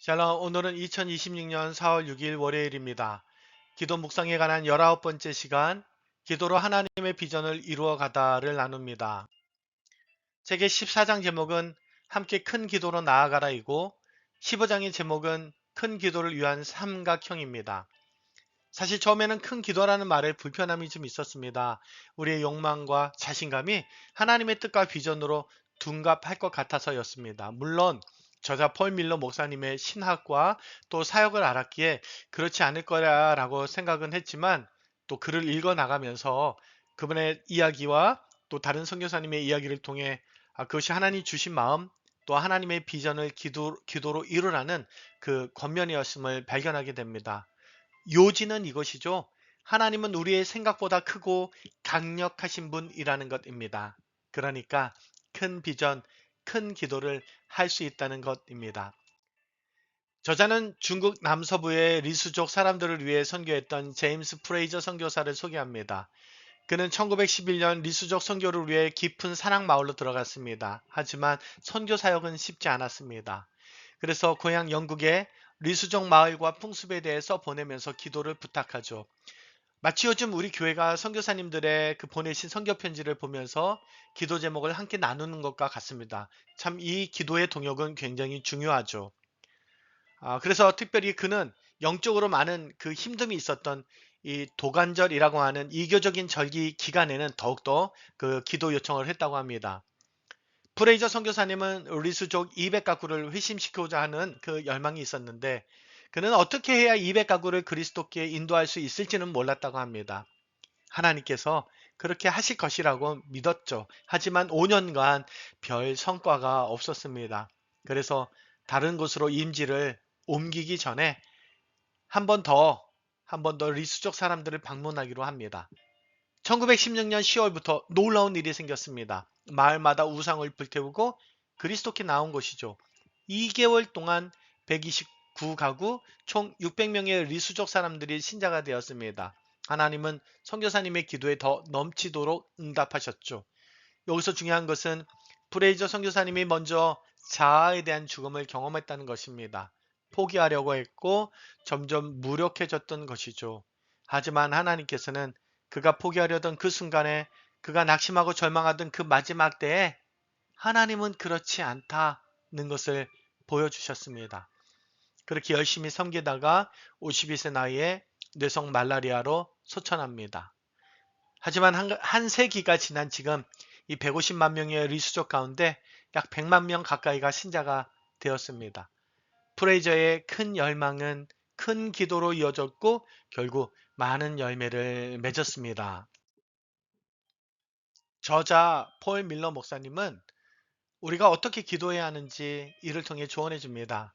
샬롬, 오늘은 2026년 4월 6일 월요일입니다. 기도 묵상에 관한 19번째 시간, 기도로 하나님의 비전을 이루어 가다를 나눕니다. 책의 14장 제목은 함께 큰 기도로 나아가라이고 15장의 제목은 큰 기도를 위한 삼각형입니다. 사실 처음에는 큰 기도라는 말에 불편함이 좀 있었습니다. 우리의 욕망과 자신감이 하나님의 뜻과 비전으로 둔갑할 것 같아서였습니다. 물론 저자 폴 밀러 목사님의 신학과 또 사역을 알았기에 그렇지 않을 거라고 생각은 했지만 또 글을 읽어 나가면서 그분의 이야기와 또 다른 선교사님의 이야기를 통해 그것이 하나님 주신 마음 또 하나님의 비전을 기도로 이루라는 그 권면이었음을 발견하게 됩니다. 요지는 이것이죠. 하나님은 우리의 생각보다 크고 강력하신 분이라는 것입니다. 그러니까 큰 비전, 큰 기도를 할 수 있다는 것입니다. 저자는 중국 남서부의 리수족 사람들을 위해 선교했던 제임스 프레이저 선교사를 소개합니다. 그는 1911년 리수족 선교를 위해 깊은 사랑 마을로 들어갔습니다. 하지만 선교 사역은 쉽지 않았습니다. 그래서 고향 영국의 리수족 마을과 풍습에 대해서 보내면서 기도를 부탁하죠. 마치 요즘 우리 교회가 선교사님들의 그 보내신 선교 편지를 보면서 기도 제목을 함께 나누는 것과 같습니다. 참 이 기도의 동역은 굉장히 중요하죠. 그래서 특별히 그는 영적으로 많은 그 힘듦이 있었던 이 도간절이라고 하는 이교적인 절기 기간에는 더욱더 그 기도 요청을 했다고 합니다. 프레이저 선교사님은 리수족 200가구를 회심시키고자 하는 그 열망이 있었는데 그는 어떻게 해야 200가구를 그리스도께 인도할 수 있을지는 몰랐다고 합니다. 하나님께서 그렇게 하실 것이라고 믿었죠. 하지만 5년간 별 성과가 없었습니다. 그래서 다른 곳으로 임지를 옮기기 전에 한 번 더, 한 번 더 리수족 사람들을 방문하기로 합니다. 1916년 10월부터 놀라운 일이 생겼습니다. 마을마다 우상을 불태우고 그리스도께 나온 것이죠. 2개월 동안 129가구 총 600명의 리수족 사람들이 신자가 되었습니다. 하나님은 선교사님의 기도에 더 넘치도록 응답하셨죠. 여기서 중요한 것은 프레이저 선교사님이 먼저 자아에 대한 죽음을 경험했다는 것입니다. 포기하려고 했고 점점 무력해졌던 것이죠. 하지만 하나님께서는 그가 포기하려던 그 순간에 그가 낙심하고 절망하던 그 마지막 때에 하나님은 그렇지 않다는 것을 보여주셨습니다. 그렇게 열심히 섬기다가 52세 나이에 뇌성 말라리아로 소천합니다. 하지만 한 세기가 지난 지금 이 150만 명의 리수족 가운데 약 100만 명 가까이가 신자가 되었습니다. 프레이저의 큰 열망은 큰 기도로 이어졌고 결국 많은 열매를 맺었습니다. 저자 폴 밀러 목사님은 우리가 어떻게 기도해야 하는지 이를 통해 조언해 줍니다.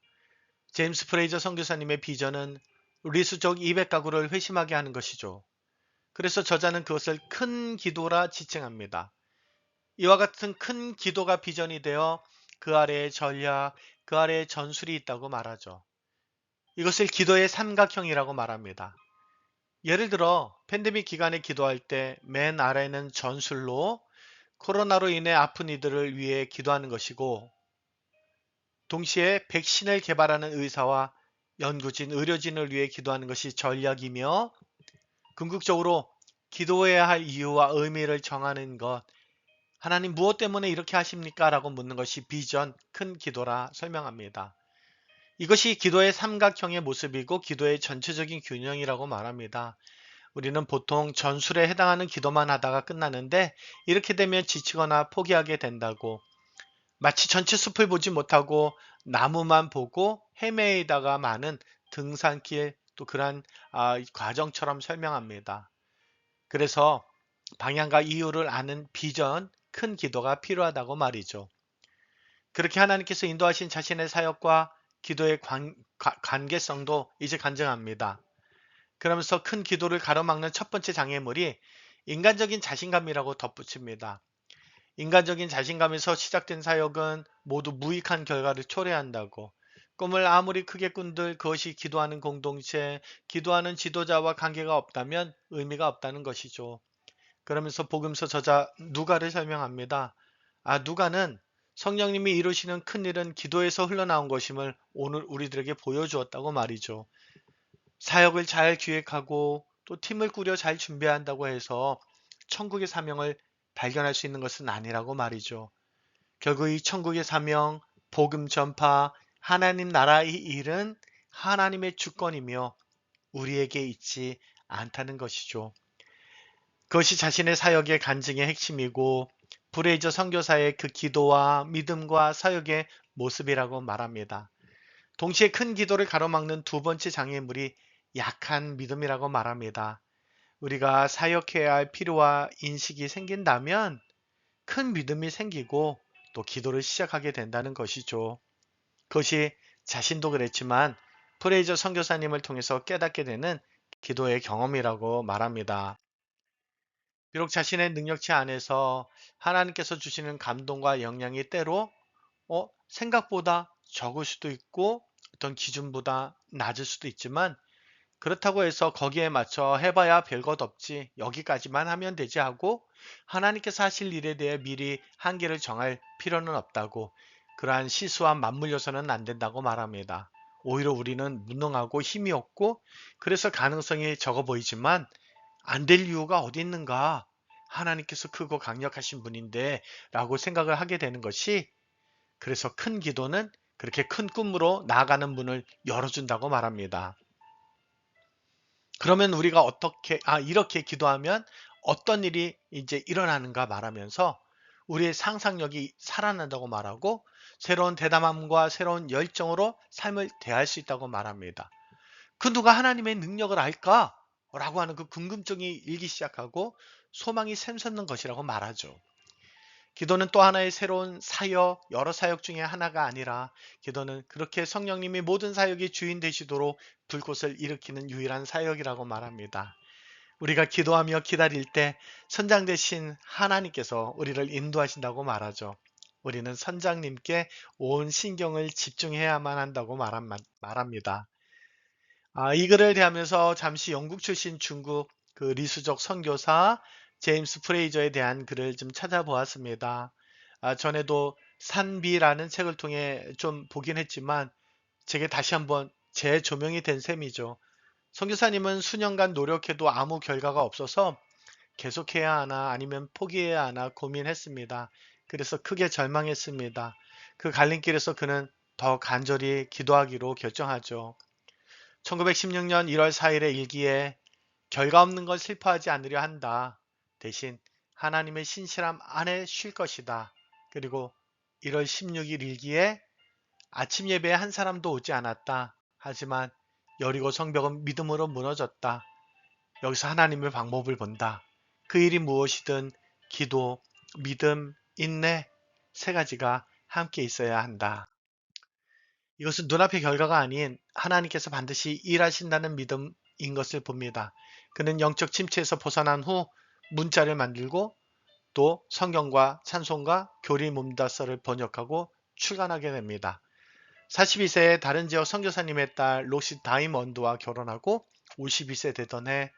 제임스 프레이저 선교사님의 비전은 리수족 200가구를 회심하게 하는 것이죠. 그래서 저자는 그것을 큰 기도라 지칭합니다. 이와 같은 큰 기도가 비전이 되어 그 아래에 전략, 그 아래에 전술이 있다고 말하죠. 이것을 기도의 삼각형이라고 말합니다. 예를 들어 팬데믹 기간에 기도할 때 맨 아래는 전술로 코로나로 인해 아픈 이들을 위해 기도하는 것이고 동시에 백신을 개발하는 의사와 연구진, 의료진을 위해 기도하는 것이 전략이며 궁극적으로 기도해야 할 이유와 의미를 정하는 것, 하나님 무엇 때문에 이렇게 하십니까? 라고 묻는 것이 비전, 큰 기도라 설명합니다. 이것이 기도의 삼각형의 모습이고 기도의 전체적인 균형이라고 말합니다. 우리는 보통 전술에 해당하는 기도만 하다가 끝나는데 이렇게 되면 지치거나 포기하게 된다고 마치 전체 숲을 보지 못하고 나무만 보고 헤매다가 마는 등산길 또 그러한 과정처럼 설명합니다. 그래서 방향과 이유를 아는 비전, 큰 기도가 필요하다고 말이죠. 그렇게 하나님께서 인도하신 자신의 사역과 기도의 관계성도 이제 간증합니다. 그러면서 큰 기도를 가로막는 첫 번째 장애물이 인간적인 자신감이라고 덧붙입니다. 인간적인 자신감에서 시작된 사역은 모두 무익한 결과를 초래한다고. 꿈을 아무리 크게 꾼들 그것이 기도하는 공동체, 기도하는 지도자와 관계가 없다면 의미가 없다는 것이죠. 그러면서 복음서 저자 누가를 설명합니다. 누가는 성령님이 이루시는 큰 일은 기도에서 흘러나온 것임을 오늘 우리들에게 보여주었다고 말이죠. 사역을 잘 기획하고 또 팀을 꾸려 잘 준비한다고 해서 천국의 사명을 발견할 수 있는 것은 아니라고 말이죠. 결국 이 천국의 사명, 복음 전파, 하나님 나라의 일은 하나님의 주권이며 우리에게 있지 않다는 것이죠. 그것이 자신의 사역의 간증의 핵심이고 브레이저 선교사의 그 기도와 믿음과 사역의 모습이라고 말합니다. 동시에 큰 기도를 가로막는 두 번째 장애물이 약한 믿음이라고 말합니다. 우리가 사역해야 할 필요와 인식이 생긴다면 큰 믿음이 생기고 또 기도를 시작하게 된다는 것이죠. 그것이 자신도 그랬지만 프레이저 선교사님을 통해서 깨닫게 되는 기도의 경험이라고 말합니다. 비록 자신의 능력치 안에서 하나님께서 주시는 감동과 영향이 때로 생각보다 적을 수도 있고 어떤 기준보다 낮을 수도 있지만 그렇다고 해서 거기에 맞춰 해봐야 별것 없지 여기까지만 하면 되지 하고 하나님께서 하실 일에 대해 미리 한계를 정할 필요는 없다고 그러한 시수와 맞물려서는 안 된다고 말합니다. 오히려 우리는 무능하고 힘이 없고 그래서 가능성이 적어 보이지만 안 될 이유가 어디 있는가? 하나님께서 크고 강력하신 분인데 라고 생각을 하게 되는 것이 그래서 큰 기도는 그렇게 큰 꿈으로 나아가는 문을 열어준다고 말합니다. 그러면 우리가 이렇게 기도하면 어떤 일이 이제 일어나는가 말하면서 우리의 상상력이 살아난다고 말하고 새로운 대담함과 새로운 열정으로 삶을 대할 수 있다고 말합니다. 그 누가 하나님의 능력을 알까? 라고 하는 그 궁금증이 일기 시작하고 소망이 샘솟는 것이라고 말하죠. 기도는 또 하나의 새로운 사역, 여러 사역 중에 하나가 아니라 기도는 그렇게 성령님이 모든 사역의 주인 되시도록 불꽃을 일으키는 유일한 사역이라고 말합니다. 우리가 기도하며 기다릴 때 선장 되신 하나님께서 우리를 인도하신다고 말하죠. 우리는 선장님께 온 신경을 집중해야만 한다고 말합니다. 이 글을 대하면서 잠시 영국 출신 중국 그 리수족 선교사 제임스 프레이저에 대한 글을 좀 찾아보았습니다. 전에도 산비라는 책을 통해 좀 보긴 했지만 제게 다시 한번 재조명이 된 셈이죠. 선교사님은 수년간 노력해도 아무 결과가 없어서 계속해야 하나 아니면 포기해야 하나 고민했습니다. 그래서 크게 절망했습니다. 그 갈림길에서 그는 더 간절히 기도하기로 결정하죠. 1916년 1월 4일의 일기에 결과 없는 건 슬퍼하지 않으려 한다. 대신 하나님의 신실함 안에 쉴 것이다. 그리고 1월 16일 일기에 아침 예배에 한 사람도 오지 않았다. 하지만 여리고 성벽은 믿음으로 무너졌다. 여기서 하나님의 방법을 본다. 그 일이 무엇이든 기도, 믿음, 인내 세 가지가 함께 있어야 한다. 이것은 눈앞의 결과가 아닌 하나님께서 반드시 일하신다는 믿음인 것을 봅니다. 그는 영적 침체에서 벗어난 후 문자를 만들고 또 성경과 찬송가 교리 문다서를 번역하고 출간하게 됩니다. 42세에 다른 지역 선교사님의 딸 로시 다이먼드와 결혼하고 52세 되던 해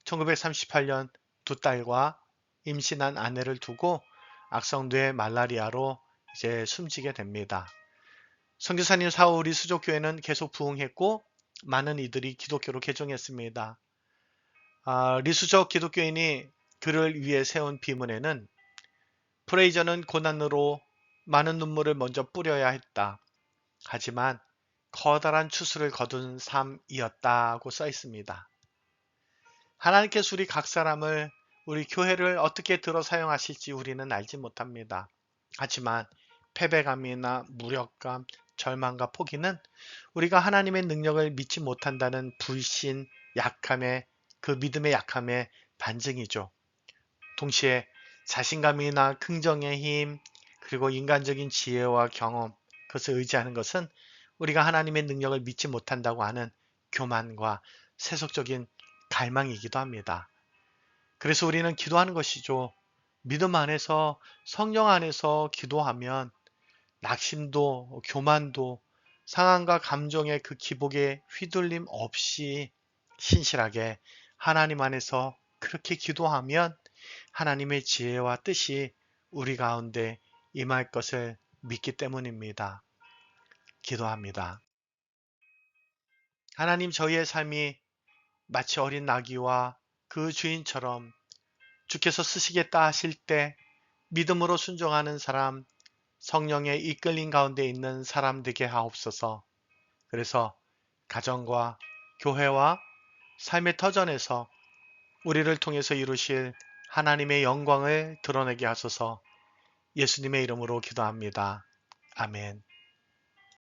1938년 두 딸과 임신한 아내를 두고 악성뇌 말라리아로 이제 숨지게 됩니다. 선교사님 사후 리수족교회는 계속 부흥했고 많은 이들이 기독교로 개종했습니다. 리수족 기독교인이 그를 위해 세운 비문에는 프레이저는 고난으로 많은 눈물을 먼저 뿌려야 했다. 하지만 커다란 추수를 거둔 삶이었다고 써 있습니다. 하나님께서 우리 각 사람을 우리 교회를 어떻게 들어 사용하실지 우리는 알지 못합니다. 하지만 패배감이나 무력감, 절망과 포기는 우리가 하나님의 능력을 믿지 못한다는 불신, 약함의 그 믿음의 약함의 반증이죠. 동시에 자신감이나 긍정의 힘, 그리고 인간적인 지혜와 경험, 그것을 의지하는 것은 우리가 하나님의 능력을 믿지 못한다고 하는 교만과 세속적인 갈망이기도 합니다. 그래서 우리는 기도하는 것이죠. 믿음 안에서 성령 안에서 기도하면 낙심도 교만도 상황과 감정의 그 기복에 휘둘림 없이 신실하게 하나님 안에서 그렇게 기도하면 하나님의 지혜와 뜻이 우리 가운데 임할 것을 믿기 때문입니다. 기도합니다. 하나님, 저희의 삶이 마치 어린 나귀와 그 주인처럼 주께서 쓰시겠다 하실 때 믿음으로 순종하는 사람, 성령의 이끌림 가운데 있는 사람 되게 하옵소서. 그래서 가정과 교회와 삶의 터전에서 우리를 통해서 이루실 하나님의 영광을 드러내게 하소서. 예수님의 이름으로 기도합니다. 아멘.